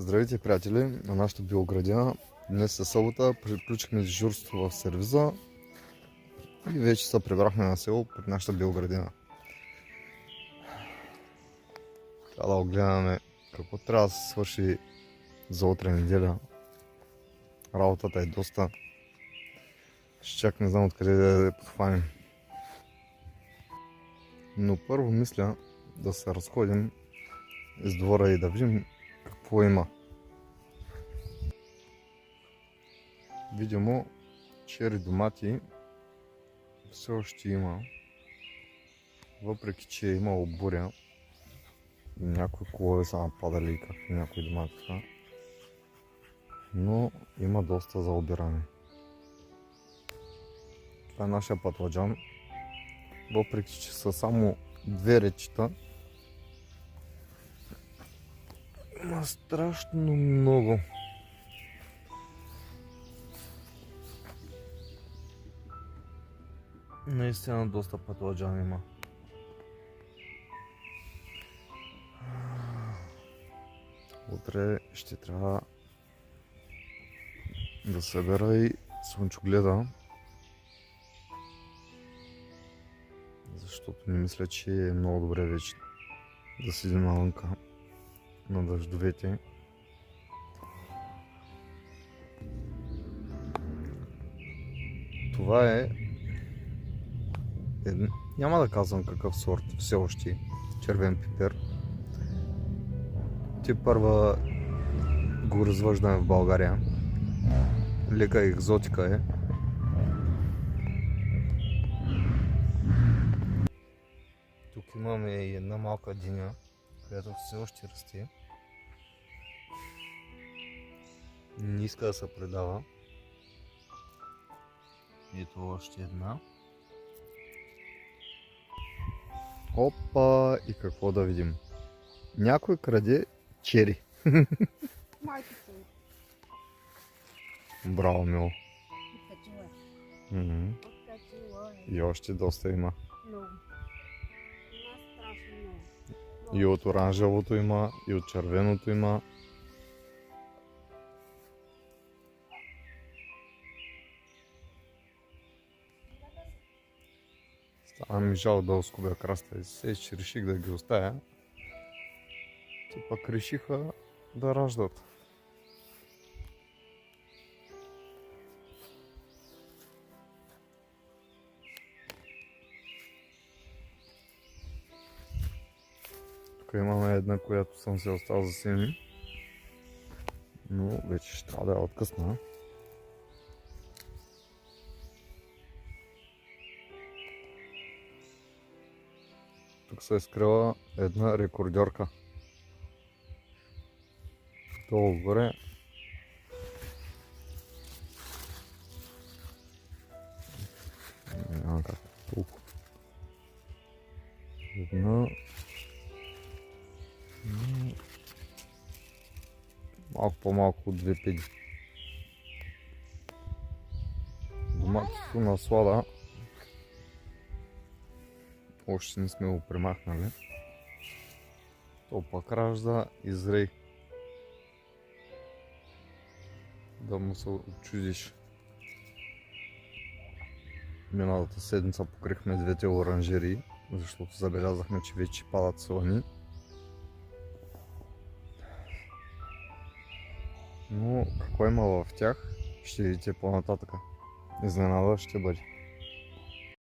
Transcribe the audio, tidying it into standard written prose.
Здравейте, приятели, на нашата биоградина. Днес е събота, приключихме дежурство в сервиза и вече се прибрахме на село пред нашата биоградина. Трябва да огледаме какво трябва да се свърши за утре неделя. Работата е доста. Ще чак не знам откъде да я подхванем. Но първо мисля да се разходим из двора и да видим какво има. Видимо, чери домати все още има, въпреки че е имало буря и някои колови са нападали, както някои домати така, но има доста за обиране. Това е нашия патладжан, въпреки че са само две речета, има страшно много. Наистина доста патладжан има. Утре ще трябва да събера и слънчогледа, защото не мисля, че е много добре вече да седим навънка на дъждовете. Това е няма да казвам какъв сорт, все още червен пипер. Те първа го развъждаме в България. Лека екзотика е. Тук имаме и една малка диня, която все още расте. Не иска да се предава. Ето още една. Опа! И какво да видим? Някой краде чери. Майката. Браво, Мило. Откачила. И още доста има. Много. Има страшно много. И от оранжевото има, и от червеното има. Стана ми жал да оскубя краста и се, че реших да ги оставя. Те пък решиха да раждат. Тук имаме една, която съм се оставил за семи, но вече ще трябва да я откъсна. Тук се е скрила една рекордьорка. Долу горе. Няма как толкова. Една. Малко по-малко от 2 педи. Доматито на слада. Още не сме го премахнали. То пак ражда и зрей. Да му се отчудиш. Миналата седмица покрихме двете оранжерии, защото забелязахме, че вече падат слани. Но какво има в тях, ще видите по-нататъка. Изненада ще бъде.